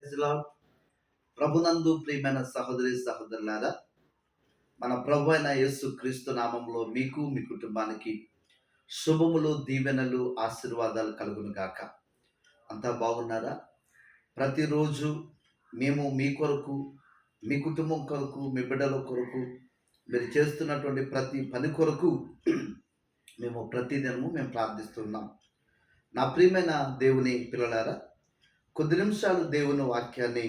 Praise lord. ప్రభునందు ప్రియమైన సహోదరి సహోదరులారా, మన ప్రభు అయిన యేసు క్రీస్తు నామంలో మీకు మీ కుటుంబానికి శుభములు, దీవెనలు, ఆశీర్వాదాలు కలుగును గాక. అంతా బాగున్నారా? ప్రతిరోజు మేము మీ కొరకు, మీ కుటుంబం కొరకు, మీ బిడ్డల కొరకు, మీరు చేస్తున్నటువంటి ప్రతి పని కొరకు మేము ప్రతిదినము ప్రార్థిస్తున్నాం. నా ప్రియమైన దేవుని పిల్లలారా, కొద్ది నిమిషాలు దేవుని వాక్యాన్ని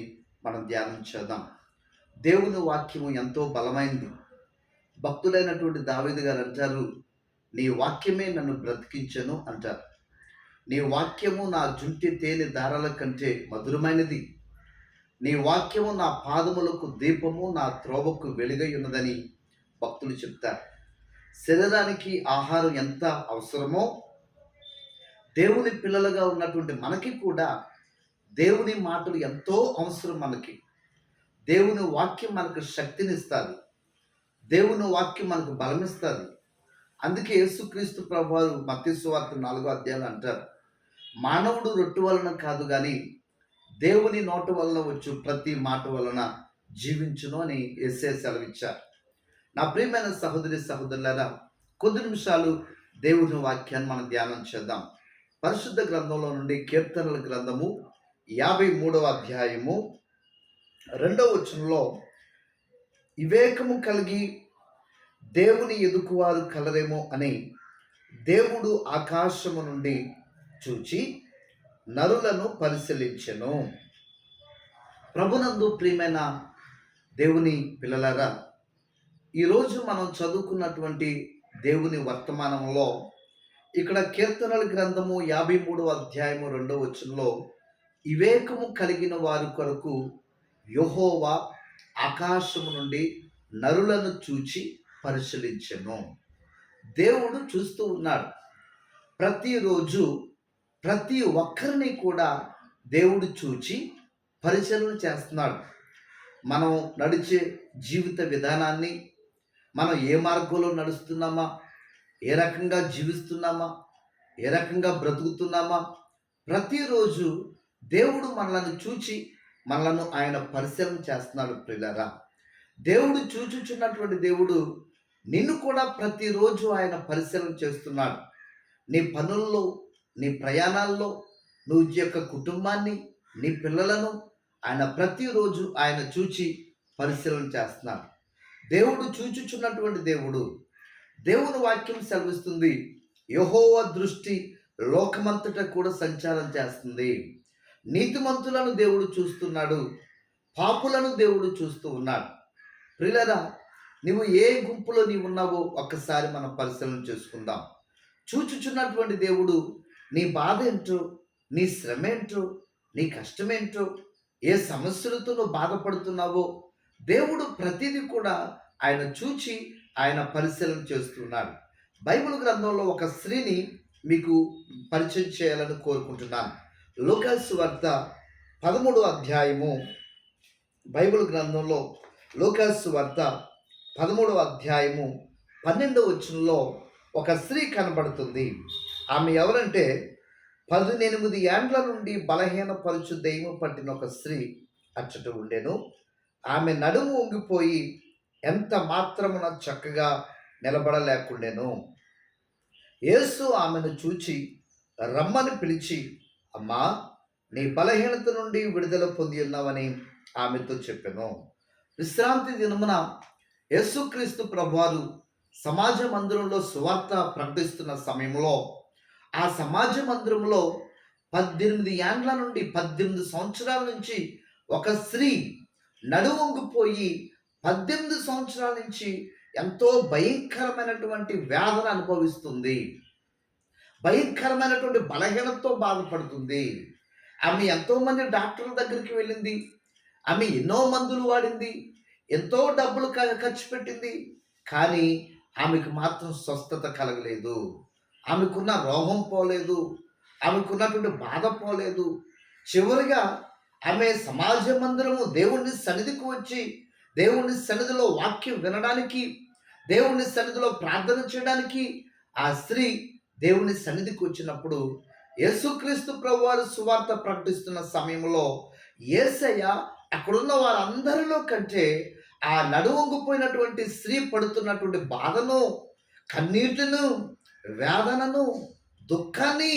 మనం ధ్యానం చేద్దాం. దేవుని వాక్యము ఎంతో బలమైంది. భక్తుడైనటువంటి దావీదు గారు అంటారు, నీ వాక్యమే నన్ను బ్రతికించెను అంటారు. నీ వాక్యము నా జుంటి తేనె దారాల కంటే మధురమైనది. నీ వాక్యము నా పాదములకు దీపము, నా త్రోవకు వెలుగై ఉన్నదని భక్తులు చెప్తారు. శరీరానికి ఆహారం ఎంత అవసరమో దేవుని పిల్లలుగా ఉన్నటువంటి మనకి కూడా దేవుని మాటలు ఎంతో అవసరం. మనకి దేవుని వాక్యం మనకు శక్తినిస్తుంది. దేవుని వాక్యం మనకు బలమిస్తుంది. అందుకే యేసుక్రీస్తు ప్రభువారు మత్తయి సువార్త 4వ అధ్యాయం అంటారు, మానవుడు రొట్టె వలన కాదు కానీ దేవుని నోటి వలన వచ్చు ప్రతి మాట వలన జీవించును అని యేసే సెలవిచ్చారు. నా ప్రియమైన సహోదరి సహోదరులారా, కొద్ది నిమిషాలు దేవుని వాక్యాన్ని మనం ధ్యానం చేద్దాం. పరిశుద్ధ గ్రంథంలో నుండి కీర్తనల గ్రంథము 53వ అధ్యాయము 2వ వచనంలో, వివేకము కలిగి దేవుని ఎదుకువారు కలరేమో అని దేవుడు ఆకాశము నుండి చూచి నరులను పరిశీలించెను. ప్రభునందు ప్రియమైన దేవుని పిల్లలారా, ఈరోజు మనం చదువుకున్నటువంటి దేవుని వర్తమానంలో ఇక్కడ కీర్తనల గ్రంథము 53వ అధ్యాయము 2వ వచనంలో, వివేకము కలిగిన వారి కొరకు యెహోవా ఆకాశము నుండి నరులను చూచి పరిశీలించెను. దేవుడు చూస్తూ ఉన్నాడు. ప్రతిరోజు ప్రతి ఒక్కరిని కూడా దేవుడు చూచి పరిశీలన చేస్తున్నాడు. మనం నడిచే జీవిత విధానాన్ని, మనం ఏ మార్గంలో నడుస్తున్నామా, ఏ రకంగా జీవిస్తున్నామా, ఏ రకంగా బ్రతుకుతున్నామా, ప్రతిరోజు దేవుడు మనలను చూచి మనలను ఆయన పరిశీలన చేస్తున్నాడు. ప్రియులారా, దేవుడు చూచుచున్నటువంటి దేవుడు నిన్ను కూడా ప్రతిరోజు ఆయన పరిశీలన చేస్తున్నాడు. నీ పనుల్లో, నీ ప్రయాణాల్లో, నువ్వు యొక్క కుటుంబాన్ని, నీ పిల్లలను ఆయన ప్రతిరోజు ఆయన చూచి పరిశీలన చేస్తున్నాడు. దేవుడు చూచుచున్నటువంటి దేవుడు. దేవుని వాక్యం సెలవిస్తుంది, యెహోవా దృష్టి లోకమంతటా కూడా సంచారం చేస్తుంది. నీతిమంతులను దేవుడు చూస్తున్నాడు, పాపులను దేవుడు చూస్తూ ఉన్నాడు. ప్రియులారా, నువ్వు ఏ గుంపులో నీవు ఉన్నావో ఒక్కసారి మనం పరిశీలన చేసుకుందాం. చూచుచున్నటువంటి దేవుడు నీ బాధ ఏంటో, నీ శ్రమ ఏంటో, నీ కష్టమేంటో, ఏ సమస్యలతో నువ్వు బాధపడుతున్నావో దేవుడు ప్రతిదీ కూడా ఆయన చూచి ఆయన పరిశీలన చేస్తున్నాడు. బైబిల్ గ్రంథంలో ఒక స్త్రీని మీకు పరిచయం చేయాలని కోరుకుంటున్నాను. లూకా సువార్త 13వ అధ్యాయము, బైబిల్ గ్రంథంలో లూకా సువార్త 13వ అధ్యాయము 12వ వచనంలో ఒక స్త్రీ కనబడుతుంది. ఆమె ఎవరంటే 18 ఏండ్ల నుండి బలహీనపరచు దెయ్యము పట్టిన ఒక స్త్రీ అచ్చట ఉండెను. ఆమె నడుము వంగిపోయి ఎంత మాత్రమున చక్కగా నిలబడలేకుండెను. యేసు ఆమెను చూచి రమ్మని పిలిచి, అమ్మా, నీ బలహీనత నుండి విడుదల పొంది ఉన్నావని ఆమెతో చెప్పెను. విశ్రాంతి దినమున యేసుక్రీస్తు ప్రభువారు సమాజ మందిరంలో సువార్త ప్రకటిస్తున్న సమయంలో, ఆ సమాజ మందిరంలో 18 ఏండ్ల నుండి 18 సంవత్సరాల నుంచి ఒక స్త్రీ నడువంగిపోయి 18 సంవత్సరాల నుంచి ఎంతో భయంకరమైనటువంటి వేదన అనుభవిస్తుంది. భయంకరమైనటువంటి బలహీనతతో బాధపడుతుంది. ఆమె ఎంతోమంది డాక్టర్ల దగ్గరికి వెళ్ళింది. ఆమె ఎన్నో మందులు వాడింది, ఎంతో డబ్బులు ఖర్చు పెట్టింది. కానీ ఆమెకు మాత్రం స్వస్థత కలగలేదు. ఆమెకున్న రోగం పోలేదు, ఆమెకున్నటువంటి బాధ పోలేదు. చివరిగా ఆమె సమాజ మందిరము దేవుని సన్నిధికి వచ్చి దేవుని సన్నిధిలో వాక్యం వినడానికి, దేవుని సన్నిధిలో ప్రార్థన చేయడానికి ఆ స్త్రీ దేవుని సన్నిధికి వచ్చినప్పుడు యేసుక్రీస్తు ప్రభువారు సువార్త ప్రకటిస్తున్న సమయంలో యేసయ్య అక్కడున్న వారందరిలో కంటే ఆ నడువొంగిపోయినటువంటి స్త్రీ పడుతున్నటువంటి బాధను, కన్నీటిను, వేదనను, దుఃఖాన్ని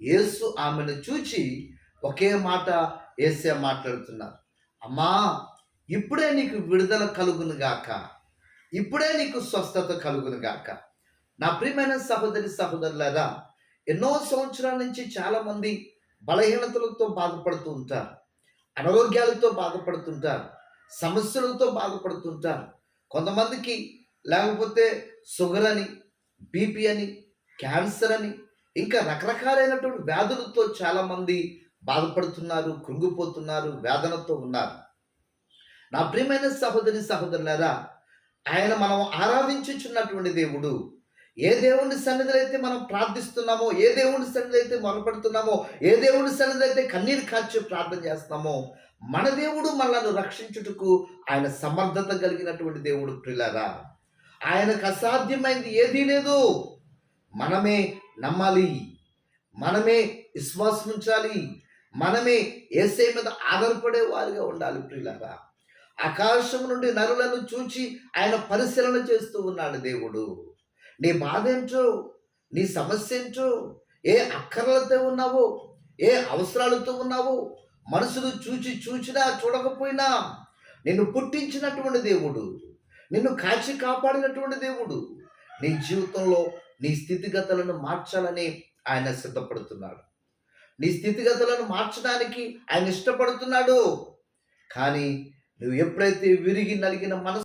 యేసు ఆమెను చూచి ఒకే మాట యేసయ్య మాట్లాడుతున్నారు. అమ్మా, ఇప్పుడే నీకు విడుదల కలుగును గాక. ఇప్పుడే నీకు స్వస్థత కలుగును గాక. నా ప్రియమైన సహోదరి సహోదరులారా, ఎన్నో సంవత్సరాల నుంచి చాలామంది బలహీనతలతో బాధపడుతూ ఉంటారు. అనారోగ్యాలతో బాధపడుతుంటారు. సమస్యలతో బాధపడుతుంటారు. కొంతమందికి లేకపోతే షుగర్ అని, బీపీ అని, క్యాన్సర్ అని, ఇంకా రకరకాలైనటువంటి వ్యాధులతో చాలామంది బాధపడుతున్నారు, కృంగిపోతున్నారు, వేదనతో ఉన్నారు. నా ప్రియమైన సహోదరి సహోదరులారా, ఆయన మనం ఆరాధించుచున్నటువంటి దేవుడు, ఏ దేవుని సన్నిధిలో అయితే మనం ప్రార్థిస్తున్నామో, ఏ దేవుని సన్నిధిలో అయితే మొరపెడుతున్నామో, ఏ దేవుని సన్నిధిలో అయితే కన్నీరు కార్చి ప్రార్థన చేస్తున్నామో, మన దేవుడు మనలను రక్షించుటకు ఆయన సమర్థత కలిగినటువంటి దేవుడు ప్రియులారా. ఆయనకు అసాధ్యమైంది ఏదీ లేదు. మనమే నమ్మాలి, మనమే విశ్వాసం ఉంచాలి, మనమే యేసయ్య మీద ఆధారపడే వారిగా ఉండాలి ప్రియులారా. ఆకాశం నుండి నరులను చూచి ఆయన పరిశీలన చేస్తూ ఉన్నాడు దేవుడు. నీ బాధ ఏంటో, నీ సమస్య ఏంటో, ఏ అక్కర్లతో ఉన్నావో, ఏ అవసరాలతో ఉన్నావో, మనుషులు చూచినా చూడకపోయినా నిన్ను పుట్టించినటువంటి దేవుడు, నిన్ను కాచి కాపాడినటువంటి దేవుడు నీ జీవితంలో నీ స్థితిగతులను మార్చాలని ఆయన సిద్ధపడుతున్నాడు. నీ స్థితిగతులను మార్చడానికి ఆయన ఇష్టపడుతున్నాడు. కానీ నువ్వు ఎప్పుడైతే విరిగి నలిగిన మనసు